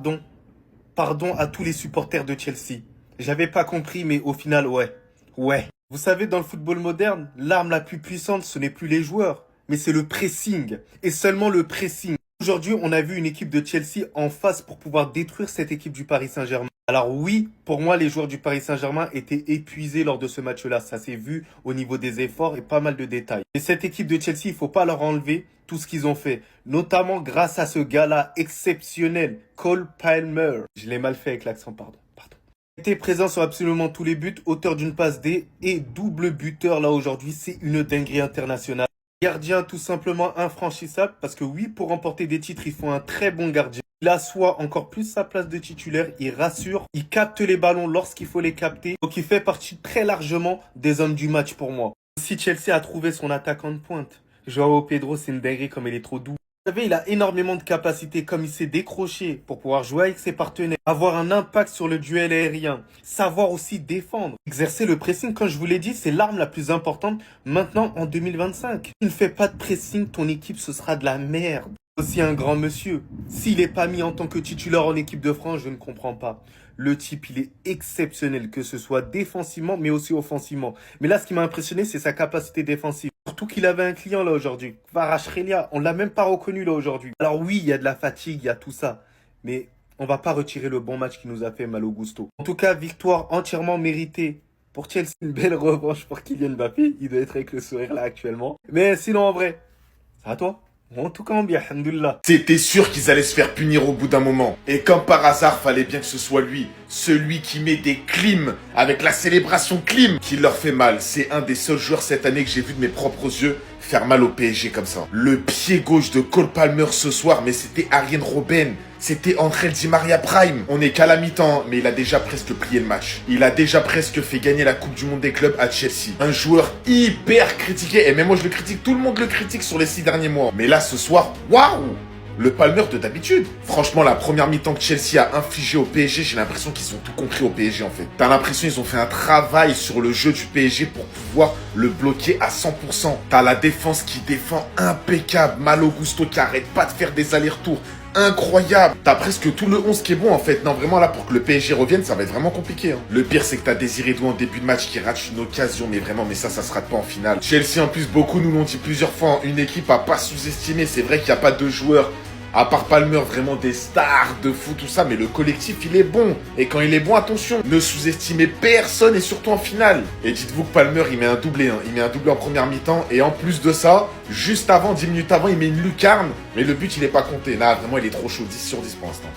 Pardon, pardon à tous les supporters de Chelsea. J'avais pas compris, mais au final, ouais. Ouais. Vous savez, dans le football moderne, l'arme la plus puissante, ce n'est plus les joueurs, mais c'est le pressing. Et seulement le pressing. Aujourd'hui, on a vu une équipe de Chelsea en face pour pouvoir détruire cette équipe du Paris Saint-Germain. Alors oui, pour moi, les joueurs du Paris Saint-Germain étaient épuisés lors de ce match-là. Ça s'est vu au niveau des efforts et pas mal de détails. Et cette équipe de Chelsea, il faut pas leur enlever tout ce qu'ils ont fait. Notamment grâce à ce gars-là exceptionnel, Cole Palmer. Je l'ai mal fait avec l'accent, pardon. Il était présent sur absolument tous les buts, auteur d'une passe D et double buteur là aujourd'hui. C'est une dinguerie internationale. Gardien tout simplement infranchissable parce que oui, pour remporter des titres, il faut un très bon gardien. Il assoit encore plus sa place de titulaire, il rassure, il capte les ballons lorsqu'il faut les capter. Donc il fait partie très largement des hommes du match pour moi. Si Chelsea a trouvé son attaquant de pointe, Joao Pedro, c'est une dinguerie comme il est trop doux. Vous savez, il a énormément de capacités, comme il s'est décroché pour pouvoir jouer avec ses partenaires, avoir un impact sur le duel aérien, savoir aussi défendre. Exercer le pressing, comme je vous l'ai dit, c'est l'arme la plus importante maintenant en 2025. Si tu ne fais pas de pressing, ton équipe, ce sera de la merde. Aussi un grand monsieur. S'il n'est pas mis en tant que titulaire en équipe de France, je ne comprends pas. Le type, il est exceptionnel, que ce soit défensivement, mais aussi offensivement. Mais là, ce qui m'a impressionné, c'est sa capacité défensive. Surtout qu'il avait un client là aujourd'hui. Kvaratskhelia, on l'a même pas reconnu là aujourd'hui. Alors oui, il y a de la fatigue, il y a tout ça. Mais on va pas retirer le bon match qui nous a fait mal au gusto. En tout cas, victoire entièrement méritée pour Chelsea. Une belle revanche pour Kylian Mbappé. Il doit être avec le sourire là actuellement. Mais sinon, en vrai, c'est à toi. En tout cas, bien, alhamdoulilah. C'était sûr qu'ils allaient se faire punir au bout d'un moment. Et comme par hasard, fallait bien que ce soit lui. Celui qui met des clims avec la célébration clim qui leur fait mal. C'est un des seuls joueurs cette année que j'ai vu de mes propres yeux faire mal au PSG comme ça. Le pied gauche de Cole Palmer ce soir, mais c'était Arjen Robben. C'était Angel Di Maria Prime. On est qu'à la mi-temps, mais il a déjà presque plié le match. Il a déjà presque fait gagner la Coupe du Monde des clubs à Chelsea. Un joueur hyper critiqué. Et même moi, je le critique. Tout le monde le critique sur les 6 derniers mois. Mais là, ce soir, waouh! Le Palmer de d'habitude. Franchement, la première mi-temps que Chelsea a infligé au PSG, j'ai l'impression qu'ils ont tout compris au PSG en fait. T'as l'impression qu'ils ont fait un travail sur le jeu du PSG pour pouvoir le bloquer à 100%. T'as la défense qui défend impeccable. Malo Gusto qui arrête pas de faire des allers-retours. Incroyable. T'as presque tout le 11 qui est bon en fait. Non, vraiment là, pour que le PSG revienne, ça va être vraiment compliqué. Le pire, c'est que t'as Désiré Doué en début de match qui rate une occasion. Mais vraiment, mais ça se rate pas en finale. Chelsea, en plus, beaucoup nous l'ont dit plusieurs fois. Une équipe à pas sous-estimer. C'est vrai qu'il n'y a pas de joueurs, à part Palmer, vraiment des stars de foot, tout ça. Mais le collectif, il est bon. Et quand il est bon, attention, ne sous-estimez personne et surtout en finale. Et dites-vous que Palmer, il met un doublé. Il met un doublé en première mi-temps. Et en plus de ça, juste avant, 10 minutes avant, il met une lucarne. Mais le but, il est pas compté. Là, vraiment, il est trop chaud. 10 sur 10 pour l'instant.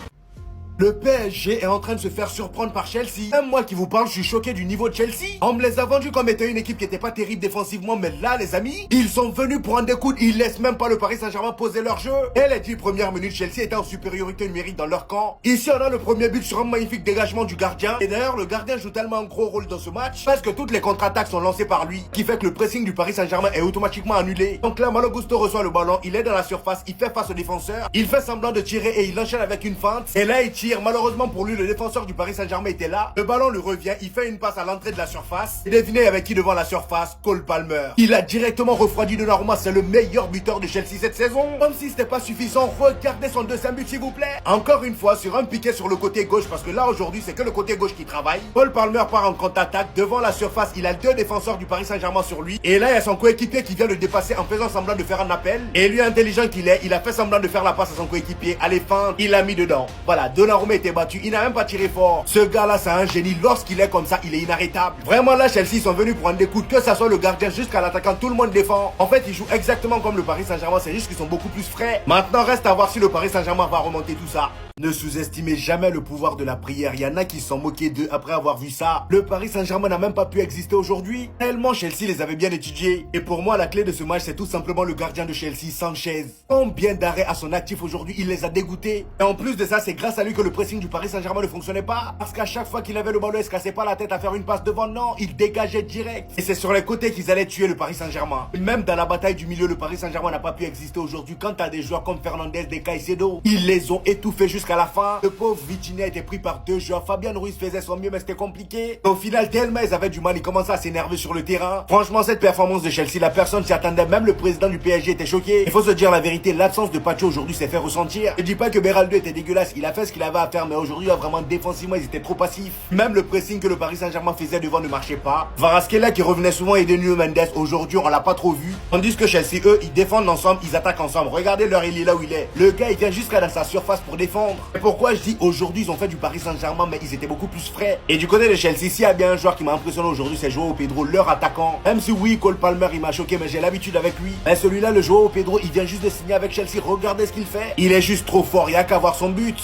Le PSG est en train de se faire surprendre par Chelsea. Même moi qui vous parle, je suis choqué du niveau de Chelsea. On me les a vendus comme étant une équipe qui était pas terrible défensivement, mais là, les amis, ils sont venus prendre des coups. Ils laissent même pas le Paris Saint-Germain poser leur jeu. Et les 10 premières minutes, Chelsea était en supériorité numérique dans leur camp. Ici, on a le premier but sur un magnifique dégagement du gardien. Et d'ailleurs, le gardien joue tellement un gros rôle dans ce match parce que toutes les contre-attaques sont lancées par lui, qui fait que le pressing du Paris Saint-Germain est automatiquement annulé. Donc là, Malo Gusto reçoit le ballon, il est dans la surface, il fait face au défenseur, il fait semblant de tirer et il enchaîne avec une feinte. Et là, il tire. Malheureusement pour lui, le défenseur du Paris Saint-Germain était là. Le ballon lui revient, il fait une passe à l'entrée de la surface. Et devinez avec qui devant la surface? Cole Palmer. Il a directement refroidi Donnarumma, c'est le meilleur buteur de Chelsea cette saison. Comme si c'était pas suffisant, regardez son deuxième but s'il vous plaît. Encore une fois, sur un piqué sur le côté gauche, parce que là aujourd'hui c'est que le côté gauche qui travaille. Cole Palmer part en contre-attaque, devant la surface, il a deux défenseurs du Paris Saint-Germain sur lui. Et là il y a son coéquipier qui vient le dépasser en faisant semblant de faire un appel. Et lui intelligent qu'il est, il a fait semblant de faire la passe à son coéquipier. Allez, fin, il l'a mis dedans. Voilà, Donnarumma était battu, il n'a même pas tiré fort. Ce gars-là, c'est un génie. Lorsqu'il est comme ça, il est inarrêtable. Vraiment, là, Chelsea sont venus prendre des coups, que ça soit le gardien jusqu'à l'attaquant, tout le monde défend. En fait, ils jouent exactement comme le Paris Saint-Germain, c'est juste qu'ils sont beaucoup plus frais. Maintenant, reste à voir si le Paris Saint-Germain va remonter tout ça. Ne sous-estimez jamais le pouvoir de la prière. Il y en a qui se sont moqués d'eux après avoir vu ça. Le Paris Saint-Germain n'a même pas pu exister aujourd'hui, tellement Chelsea les avait bien étudiés. Et pour moi, la clé de ce match, c'est tout simplement le gardien de Chelsea, Sanchez. Combien d'arrêts à son actif aujourd'hui, il les a dégoûtés. Et en plus de ça, c'est grâce à lui que le pressing du Paris Saint-Germain ne fonctionnait pas. Parce qu'à chaque fois qu'il avait le ballon, il se cassait pas la tête à faire une passe devant. Non, il dégageait direct. Et c'est sur les côtés qu'ils allaient tuer le Paris Saint-Germain. Même dans la bataille du milieu, le Paris Saint-Germain n'a pas pu exister aujourd'hui. Quand t'as des joueurs comme Fernandez, des Caicedo, ils les ont étouffés jusqu'à la fin. Le pauvre Vitinha a été pris par deux joueurs. Fabien Ruiz faisait son mieux, mais c'était compliqué. Et au final, tellement ils avaient du mal, ils commençaient à s'énerver sur le terrain. Franchement, cette performance de Chelsea, la personne s'y attendait. Même le président du PSG était choqué. Il faut se dire la vérité, l'absence de Pacho aujourd'hui s'est fait ressentir. Je dis pas que Beraldo était dégueulasse, il a fait ce qu'il avait avait à faire, mais aujourd'hui, vraiment, défensivement, ils étaient trop passifs. Même le pressing que le Paris Saint-Germain faisait devant ne marchait pas. Kvaratskhelia qui revenait souvent aider Nuno Mendes, aujourd'hui, on l'a pas trop vu. Tandis que Chelsea, eux, ils défendent ensemble, ils attaquent ensemble. Regardez leur il est là où il est. Le gars, il vient jusqu'à dans sa surface pour défendre. Et pourquoi je dis aujourd'hui, ils ont fait du Paris Saint-Germain, mais ils étaient beaucoup plus frais. Et du côté de Chelsea, s'il y a bien un joueur qui m'a impressionné aujourd'hui, c'est Joao Pedro, leur attaquant. Même si oui, Cole Palmer, il m'a choqué, mais j'ai l'habitude avec lui. Mais celui-là, le Joao Pedro, il vient juste de signer avec Chelsea. Regardez ce qu'il fait. Il est juste trop fort, il n'y a qu'à voir son but.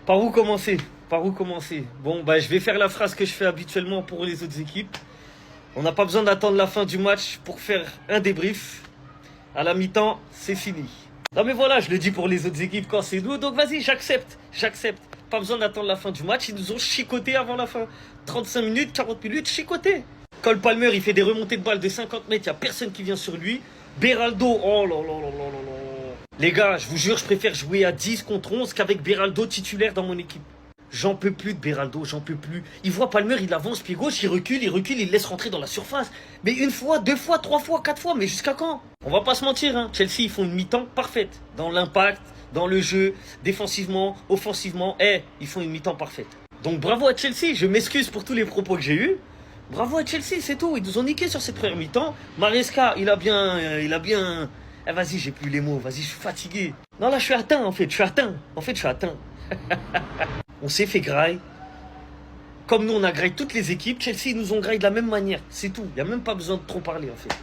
Par où commencer? Par où commencer? Bon, bah, je vais faire la phrase que je fais habituellement pour les autres équipes. On n'a pas besoin d'attendre la fin du match pour faire un débrief. À la mi-temps, c'est fini. Non mais voilà, je le dis pour les autres équipes quand c'est nous. Donc vas-y, j'accepte. Pas besoin d'attendre la fin du match. Ils nous ont chicoté avant la fin. 35 minutes, 40 minutes, chicoté. Cole Palmer, il fait des remontées de balles de 50 mètres. Il n'y a personne qui vient sur lui. Beraldo, oh là là là là là là. Les gars, je vous jure, je préfère jouer à 10 contre 11 qu'avec Beraldo titulaire dans mon équipe. J'en peux plus de Beraldo, j'en peux plus. Il voit Palmer, il avance, pied gauche, il recule, il laisse rentrer dans la surface. Mais une fois, deux fois, trois fois, quatre fois, mais jusqu'à quand? On va pas se mentir, hein. Chelsea, ils font une mi-temps parfaite. Dans l'impact, dans le jeu, défensivement, offensivement. Ils font une mi-temps parfaite. Donc bravo à Chelsea, je m'excuse pour tous les propos que j'ai eus. Bravo à Chelsea, c'est tout. Ils nous ont niqué sur cette première mi-temps. Maresca, il a bien... vas-y, j'ai plus les mots, vas-y, je suis fatigué. Non, là, je suis atteint, en fait, je suis atteint. On s'est fait graille. Comme nous, on a graille toutes les équipes. Chelsea, ils nous ont graille de la même manière. C'est tout. Il n'y a même pas besoin de trop parler, en fait.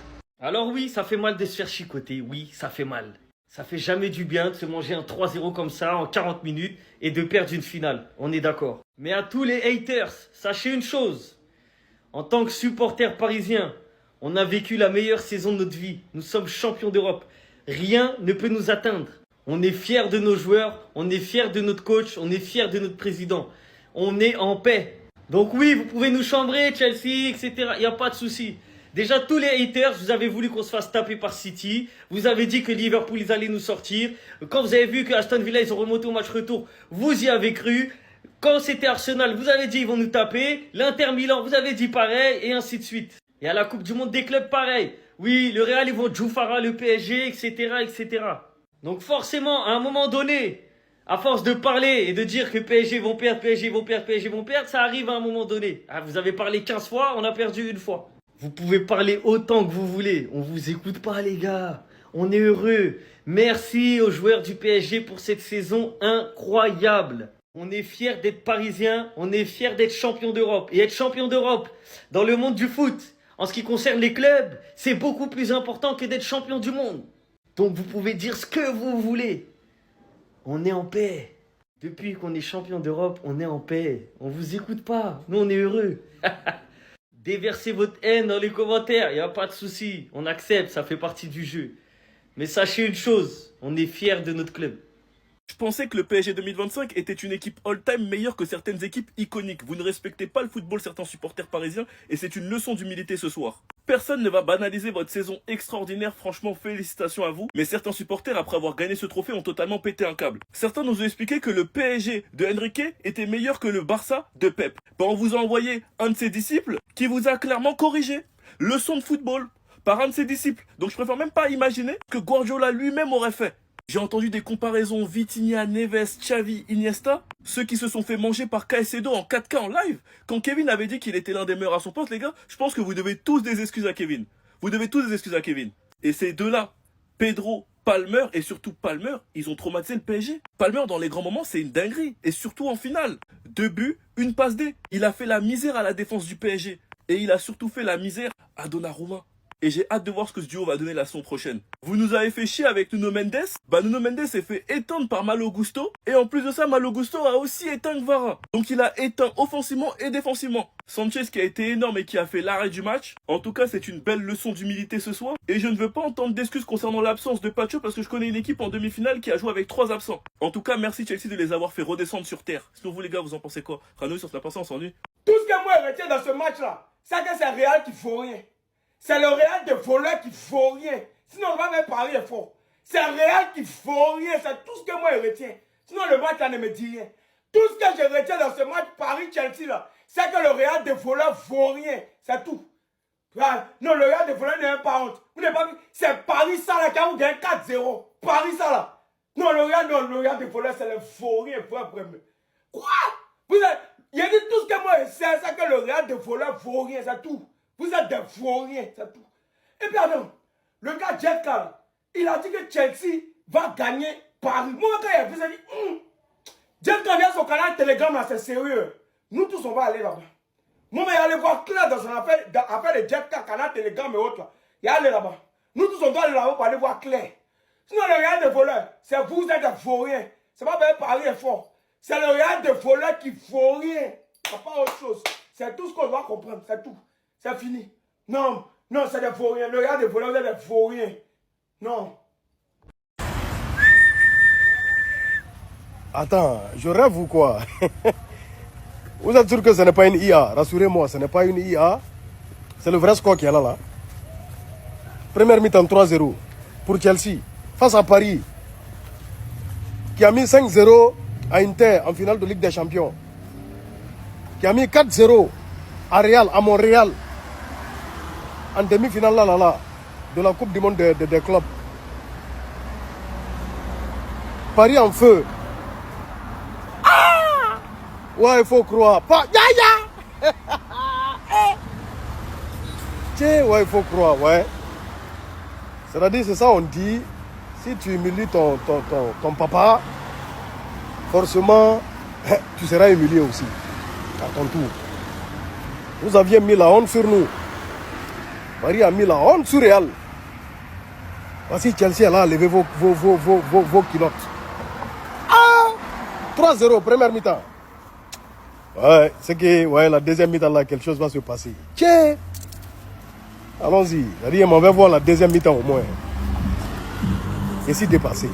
Alors oui, ça fait mal de se faire chicoter. Oui, ça fait mal. Ça fait jamais du bien de se manger un 3-0 comme ça en 40 minutes et de perdre une finale. On est d'accord. Mais à tous les haters, sachez une chose. En tant que supporter parisien, on a vécu la meilleure saison de notre vie. Nous sommes champions d'Europe. Rien ne peut nous atteindre. On est fiers de nos joueurs, on est fiers de notre coach, on est fiers de notre président. On est en paix. Donc oui, vous pouvez nous chambrer, Chelsea, etc. Il n'y a pas de souci. Déjà, tous les haters, vous avez voulu qu'on se fasse taper par City. Vous avez dit que Liverpool, ils allaient nous sortir. Quand vous avez vu que Aston Villa, ils ont remonté au match retour, vous y avez cru. Quand c'était Arsenal, vous avez dit ils vont nous taper. L'Inter Milan, vous avez dit pareil, et ainsi de suite. Et à la Coupe du Monde des clubs, pareil. Oui, le Real, ils vont Djoufara, le PSG, etc., etc. Donc forcément, à un moment donné, à force de parler et de dire que PSG vont perdre, ça arrive à un moment donné. Ah, vous avez parlé 15 fois, on a perdu une fois. Vous pouvez parler autant que vous voulez. On vous écoute pas, les gars. On est heureux. Merci aux joueurs du PSG pour cette saison incroyable. On est fiers d'être parisiens, on est fiers d'être champion d'Europe. Et être champion d'Europe dans le monde du foot, en ce qui concerne les clubs, c'est beaucoup plus important que d'être champion du monde. Donc vous pouvez dire ce que vous voulez. On est en paix. Depuis qu'on est champion d'Europe, on est en paix. On vous écoute pas. Nous, on est heureux. Déversez votre haine dans les commentaires. Il n'y a pas de souci. On accepte, ça fait partie du jeu. Mais sachez une chose, on est fiers de notre club. Je pensais que le PSG 2025 était une équipe all-time meilleure que certaines équipes iconiques. Vous ne respectez pas le football, certains supporters parisiens, et c'est une leçon d'humilité ce soir. Personne ne va banaliser votre saison extraordinaire, franchement félicitations à vous, mais certains supporters, après avoir gagné ce trophée, ont totalement pété un câble. Certains nous ont expliqué que le PSG de Enrique était meilleur que le Barça de Pep. On vous a envoyé un de ses disciples qui vous a clairement corrigé. Leçon de football par un de ses disciples. Donc je préfère même pas imaginer que Guardiola lui-même aurait fait. J'ai entendu des comparaisons Vitinha, Neves, Xavi, Iniesta, ceux qui se sont fait manger par Caicedo en 4K en live. Quand Kevin avait dit qu'il était l'un des meilleurs à son poste, les gars, je pense que vous devez tous des excuses à Kevin. Vous devez tous des excuses à Kevin. Et ces deux-là, Pedro, Palmer et surtout Palmer, ils ont traumatisé le PSG. Palmer, dans les grands moments, c'est une dinguerie. Et surtout en finale. 2 buts, une passe D. Il a fait la misère à la défense du PSG. Et il a surtout fait la misère à Donnarumma. Et j'ai hâte de voir ce que ce duo va donner la saison prochaine. Vous nous avez fait chier avec Nuno Mendes. Nuno Mendes s'est fait éteindre par Malo Gusto. Et en plus de ça, Malo Gusto a aussi éteint Kvara. Donc il a éteint offensivement et défensivement. Sanchez qui a été énorme et qui a fait l'arrêt du match. En tout cas, c'est une belle leçon d'humilité ce soir. Et je ne veux pas entendre d'excuses concernant l'absence de Pacho parce que je connais une équipe en demi-finale qui a joué avec 3 absents. En tout cas, merci Chelsea de les avoir fait redescendre sur terre. Sinon vous les gars, vous en pensez quoi? Rano sur la pensée, on s'ennuie. Tout ce que moi je retiens dans ce match-là, c'est que c'est Real qui faut rien. C'est le Real de voleurs qui vaut rien. Sinon, on va même parler fort. C'est le Real qui vaut rien. C'est tout ce que moi je retiens. Sinon, le match là ne me dit rien. Tout ce que je retiens dans ce match Paris-Chelsea là, c'est que le Real de voleurs vaut rien. C'est tout. Non, le Real de voleurs n'est pas honte. Vous n'avez pas vu? C'est Paris ça là qui a gagné 4-0. Paris ça là. Non, le Real de voleurs c'est le vaut rien. Real de voleurs vauriens, c'est tout. Vous êtes des vauriens, c'est tout. Et puis alors, le gars Jeff Carr, il a dit que Chelsea va gagner Paris. Moi, quand il a vu ça, il dit, Jeff Carr vient son canal Telegram, là, c'est sérieux. Nous tous, on va aller là-bas. Moi, mais il allait voir clair dans son affaire de Jeff Carr, canal Telegram et autres, là. Il est allé là-bas. Nous tous, on doit aller là-bas pour aller voir clair. Sinon, le Real de voleurs, c'est vous êtes des vauriens. C'est pas bien Paris est fort. C'est le Real de voleurs qui vaut rien. Il n'y a pas autre chose. C'est tout ce qu'on doit comprendre, c'est tout. C'est fini. Non, non, c'est des vauriens. Le Real de voleurs, c'est des vauriens. Non. Attends, je rêve ou quoi? Vous êtes sûr que ce n'est pas une IA? Rassurez-moi, ce n'est pas une IA. C'est le vrai score qui est là. Première mi-temps 3-0 pour Chelsea face à Paris, qui a mis 5-0 à Inter en finale de Ligue des Champions, qui a mis 4-0 à Real, à Montréal, en demi-finale de la Coupe du Monde des clubs. Paris en feu. Ah! Ouais, il faut croire. Tiens, ouais, il faut croire, ouais. C'est-à-dire, c'est ça, on dit, si tu humilies ton papa, forcément, tu seras humilié aussi, à ton tour. Vous aviez mis la honte sur nous. Paris a mis la honte sur Real. Voici Chelsea, elle a levé vos culottes. Ah! 3-0, première mi-temps. Ouais, c'est que ouais, la deuxième mi-temps, là, quelque chose va se passer. Tiens! Allons-y. On va voir la deuxième mi-temps au moins. Et si dépassé.